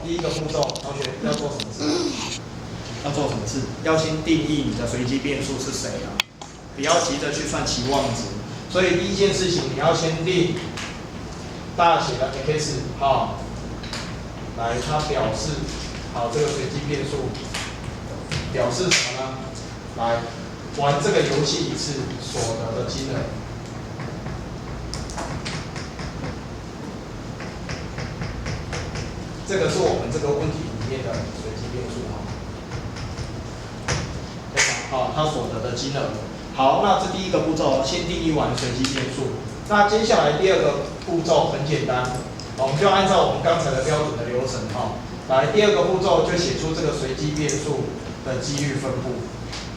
第一个步骤，同学要做什么事？要做什么事？要先定义你的随机变数是谁啊？不要急着去算期望值。所以第一件事情，你要先定大写的 x 好，来它表示好这个随机变数表示什么呢？来玩这个游戏一次所得的金额。这个是我们这个问题里面的随机变数哈，非常好，它所得的金额。好，那这第一个步骤先定义完随机变数。那接下来第二个步骤很简单，我们就按照我们刚才的标准的流程哈，来第二个步骤就写出这个随机变数的几率分布。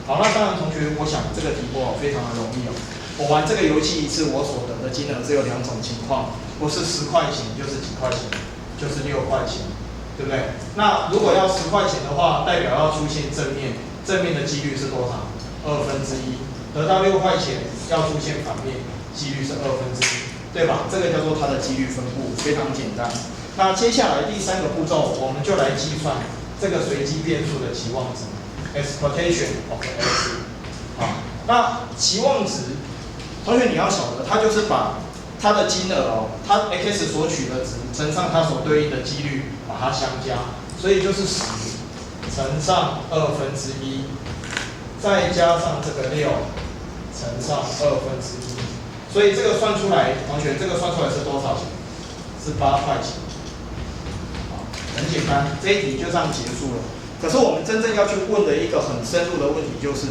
好，那当然同学，我想这个题目非常的容易哦。我玩这个游戏一次，我所得的金额只有两种情况，不是10块钱就是几块钱。就是6块钱，对不对？那如果要10块钱的话，代表要出现正面，正面的几率是多少？1/2。得到6块钱要出现反面，几率是1/2，对吧？这个叫做它的几率分布，非常简单。那接下来第三个步骤，我们就来计算这个随机变数的期望值 ，expectation of x。好，那期望值，同学你要晓得，它就是把它的金额哦，它 x 所取的值乘上它所对应的几率，把它相加，所以就是10乘上1/2，再加上这个6乘上1/2，所以这个算出来，同学这个算出来是多少钱？是8块钱。好，很简单，这一题就这样结束了。可是我们真正要去问的一个很深入的问题就是，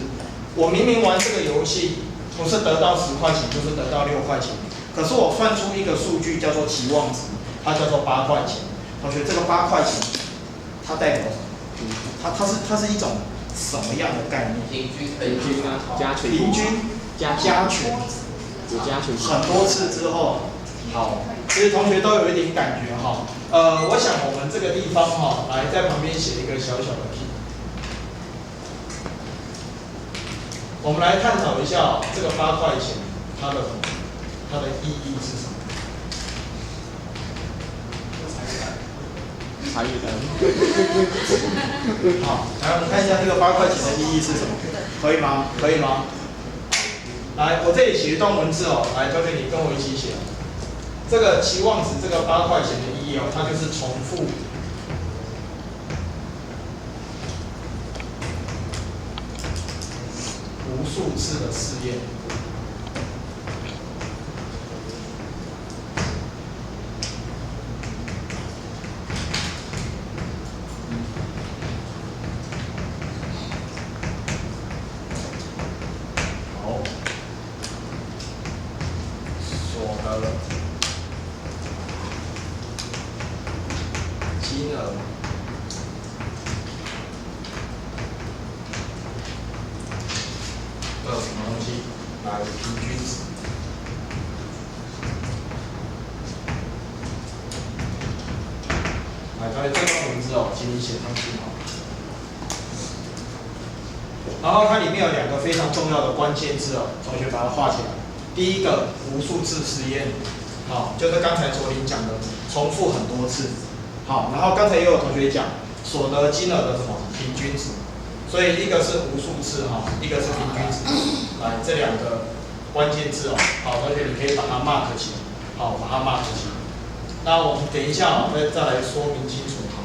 我明明玩这个游戏不是得到10块钱，就是得到6块钱。可是我算出一个数据叫做期望值，它叫做8块钱。同学，这个8块钱，它代表什么？它是一种什么样的概念？平均啊，加权。平均加权，有加权。很多次之后，好，其实同学都有一点感觉哈。我想我们这个地方哈，来在旁边写一个小小的 P。我们来探讨一下这个8块钱它的意义是什么？参与的。好，来我们看一下这个8块钱的意义是什么？可以吗？可以吗？来，我这里写一段文字哦，来，同学你跟我一起写。这个期望值这个8块钱的意义哦，它就是重复无数次的试验。好，所得金额的什么东西来平均值？来，同学这段文字哦，请你写上去好。然后它里面有2个非常重要的关键字哦，同学把它画起来。第一个，无数次实验，好，就是刚才卓林讲的，重复很多次。好，然后刚才也有同学讲所得金额的什么平均值，所以一个是无数次哈，一个是平均值。来，这2个关键字哦，好，同学你可以把它 mark 起来，好，把它 mark 起来。那我们等一下啊，再来说明清楚哈。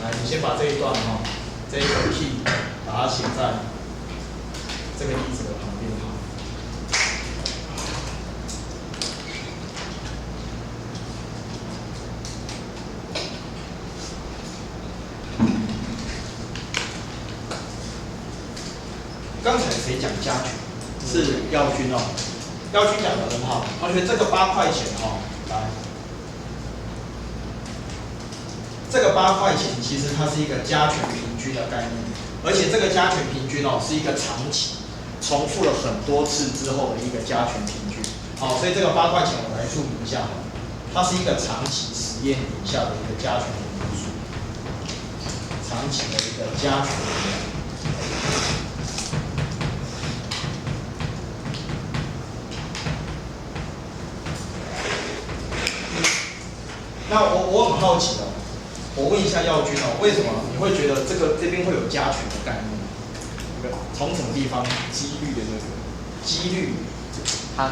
来，你先把这一段哈，这一个 key 把它写在这个例子的旁边哈。刚才谁讲加权？是耀军哦。耀军讲的很好，同学，这个8块钱哦，来，这个8块钱其实它是一个加权平均的概念，而且这个加权平均哦是一个长期重复了很多次之后的一个加权平均。好，所以这个8块钱我来注明一下，它是一个长期实验底下的一个加权平均数，长期的一个加权平均。那我很好奇哦，我问一下耀军哦，为什么你会觉得这边会有加权的概念？从什么地方？几率的那个几率，它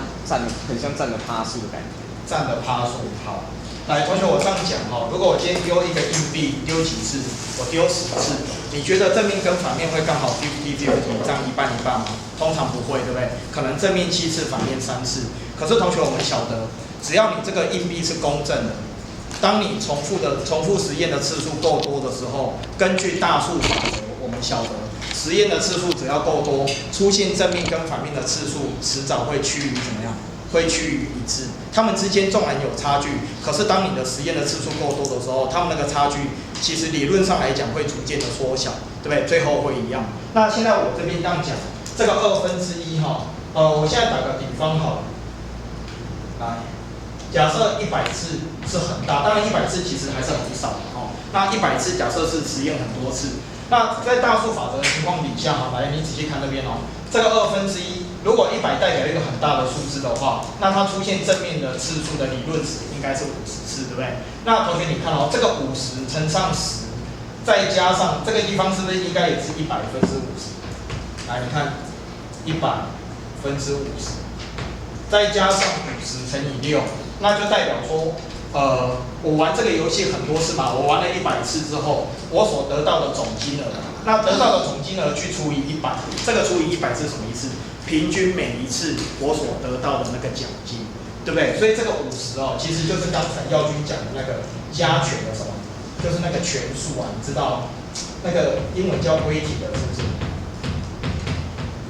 很像占了趴数的感觉。占的趴数。好，来，同学，我这样讲哈，如果我今天丢一个硬币，丢几次？我丢10次，你觉得正面跟反面会刚好 50-50， 这样一半一半吗？通常不会，对不对？可能正面7次，反面3次。可是同学，我们晓得，只要你这个硬币是公正的，当你重复实验的次数够多的时候，根据大数法则，我们晓得实验的次数只要够多，出现正面跟反面的次数迟早会趋于怎么样？会趋于一致。它们之间纵然有差距，可是当你的实验的次数够多的时候，它们那个差距其实理论上来讲会逐渐的缩小，对不对？最后会一样。那现在我这边这样讲，这个1/2哈，我现在打个比方好了，来。假设100次是很大，当然100次其实还是很少的哦。那100次假设是实验很多次，那在大数法则的情况底下哈，来你仔细看这边哦，这个1/2，如果100代表一个很大的数字的话，那它出现正面的次数的理论值应该是50次，对不对？那同学你看哦，这个50乘上10，再加上这个地方是不是应该也是100/50？来，你看100/50，再加上50乘以6。那就代表说，我玩这个游戏很多次嘛，我玩了100次之后，我所得到的总金额，那得到的总金额去除以100，这个除以100是什么意思？平均每一次我所得到的那个奖金，对不对？所以这个50哦，其实就是刚才耀军讲的那个加权的什么，就是那个权数啊，你知道那个英文叫 weighted 的，是不是？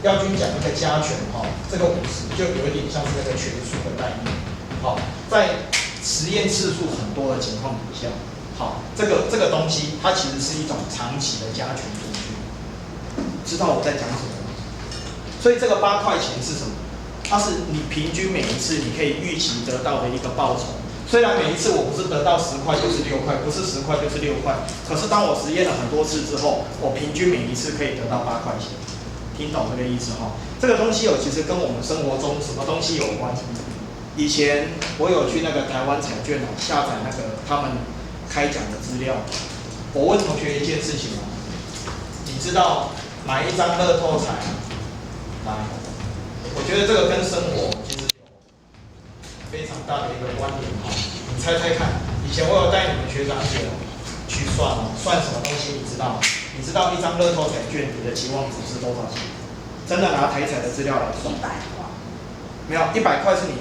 耀军讲那个加权哈，这个50就有一点像是那个权数的概念。好，在实验次数很多的情况底下，好，这个东西它其实是一种长期的加权数据，知道我在讲什么吗？所以这个8块钱是什么？它是你平均每一次你可以预期得到的一个报酬。虽然每一次我不是得到10块就是6块，不是10块就是6块，可是当我实验了很多次之后，我平均每一次可以得到8块钱。听懂这个意思哈？这个东西其实跟我们生活中什么东西有关？以前我有去那个台湾彩券下载那个他们开奖的资料。我问同学一件事情哦，你知道买一张乐透彩来，我觉得这个跟生活其实有非常大的一个关联哈。你猜猜看，以前我有带你们学长姐去算哦，算什么东西？你知道吗？你知道一张乐透彩券你的期望值是多少钱？真的拿台彩的资料来算。100块。没有，100块是你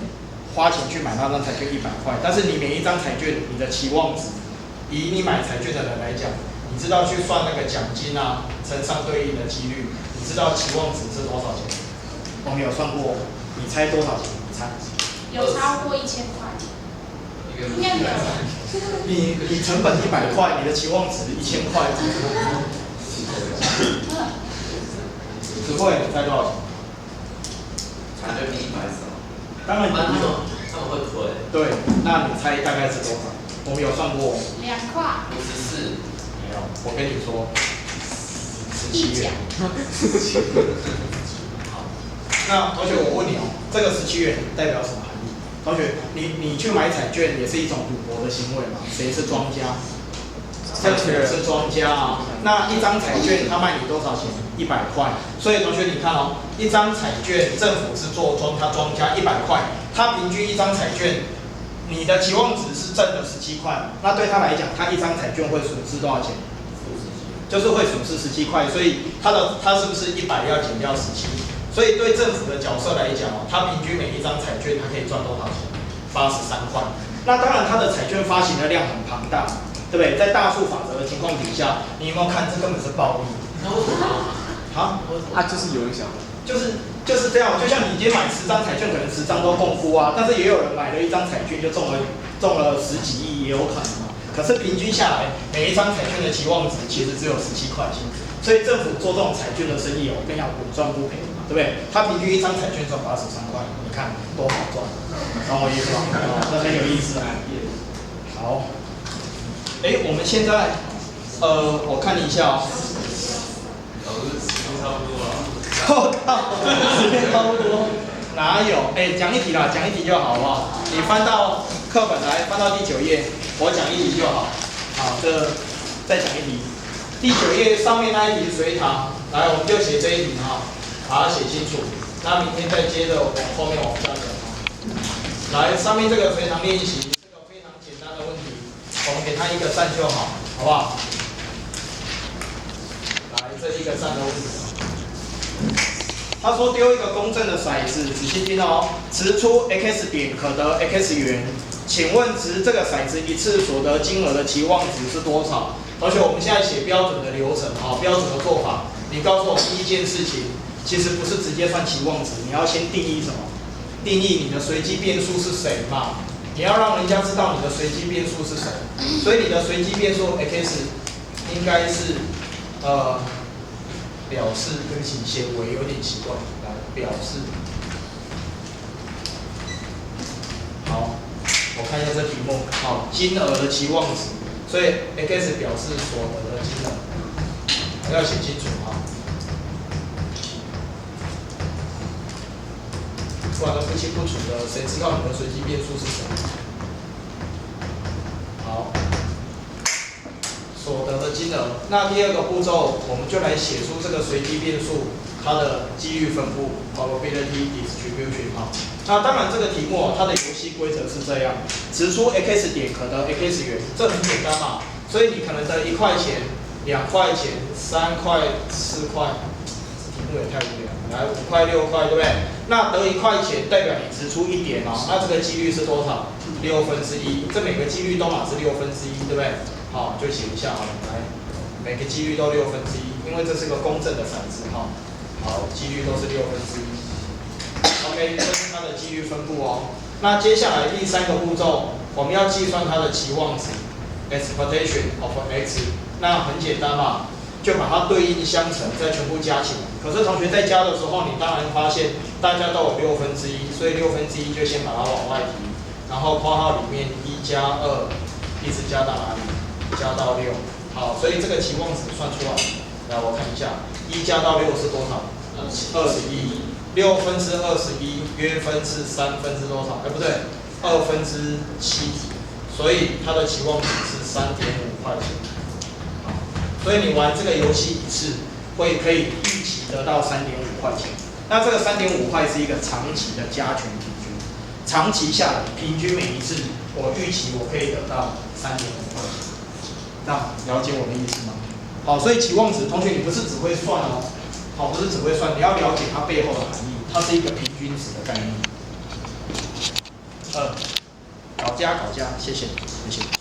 花钱去买那张彩券100块，但是你每一张彩券你的期望值，以你买彩券的人来讲，你知道去算那个奖金啊，乘上对应的几率，你知道期望值是多少钱？我们有算过，你猜多少钱？你猜？有超过1000块。应该没有。你成本100块，你的期望值1000块，只会你猜多少钱？感觉比100少。当然你不用。他们会亏。对，那你猜大概是多少？我们有算过。2块。54。没有，我跟你说，17元。好，那同学我问你哦，这个17元代表什么含义？同学，你去买彩券也是一种赌博的行为嘛？谁是庄家？政府是庄家啊。那一张彩券它卖你多少钱？100块。所以同学你看哦，一张彩券政府是做庄，它庄家100块，它平均一张彩券，你的期望值是正的17块，那对他来讲，他一张彩券会损失多少钱？就是会损失17块，所以它是不是100要减掉17？所以对政府的角色来讲哦，它平均每一张彩券它可以赚多少钱？83块。那当然它的彩券发行的量很庞大，对不对？在大数法则的情况底下，你有没有看这根本是暴利？啊？他就是有人想，就是这样，就像你今天买10张彩券，可能10张都共估啊，但是也有人买了一张彩券就中了10几亿，也有可能嘛。可是平均下来，每一张彩券的期望值其实只有17块钱，所以政府做这种彩券的生意哦，更要稳赚不赔嘛，对不对？他平均一张彩券赚83块，你看多好赚，懂我意思吗？那很有意思啊。好，我们现在我看一下哦。差不多了。我靠，时间差不多，哪有？讲一题啦，讲一题就好，好不好？你翻到课本来，翻到第9页，我讲一题就好。好，这再讲一题，第9页上面那一题随堂，来我们就写这一题哈，把它写清楚。那明天再接着往后面往下讲哈。来，上面这个随堂练习，这个非常简单的问题，我们给它一个赞就好，好不好？来，这一个赞的问题。他说丢一个公正的骰子，仔细听哦，掷出 x 点可得 x 元。请问掷这个骰子一次所得金额的期望值是多少？同学，我们现在写标准的流程啊，标准的做法。你告诉我第一件事情，其实不是直接算期望值，你要先定义什么？定义你的随机变数是谁嘛？你要让人家知道你的随机变数是谁。所以你的随机变数 x 应该是表示，对不起，显微有点奇怪，来表示。好，我看一下这题目，好，金额的期望值，所以 x 表示所得的金额，要写清楚啊，不然都不清不楚的，谁知道你的随机变数是什么？好。所得的金额，那第二个步骤，我们就来写出这个随机变数它的几率分布 （probability distribution） 哈。那当然，这个题目它的游戏规则是这样：掷出 x 点可得 x 元，这很简单嘛。所以你可能得1块钱、2块钱、3块、4块，这题目也太无聊了。来5块、6块，对不对？那得1块钱代表你掷出1点哦，那这个几率是多少？1/6，这每个几率都嘛是1/6，对不对？好，就写一下好了，来，每个几率都1/6，因为这是个公正的骰子哈。好，几率都是1/6。OK， 这是它的几率分布哦。那接下来第3个步骤，我们要计算它的期望值 （expectation of x）。那很简单嘛，就把它对应相乘，再全部加起来。可是同学在加的时候，你当然发现大家都有1/6，所以1/6就先把它往外提，然后括号里面1加2，一直加到哪里？加到6，好，所以这个期望值算出来，来我看一下，1加到6是多少？21，6分之21，约分是3分之多少？不对，2分之7，所以它的期望值是3.5块钱。好，所以你玩这个游戏一次，可以预期得到3.5块钱。那这个3.5块是一个长期的加权平均，长期下来，平均每一次我预期我可以得到3.5块钱。这样了解我的意思吗？好，所以期望值，同学你不是只会算哦，好，不是只会算，你要了解它背后的含义，它是一个平均值的概念。搞加，谢谢，谢谢。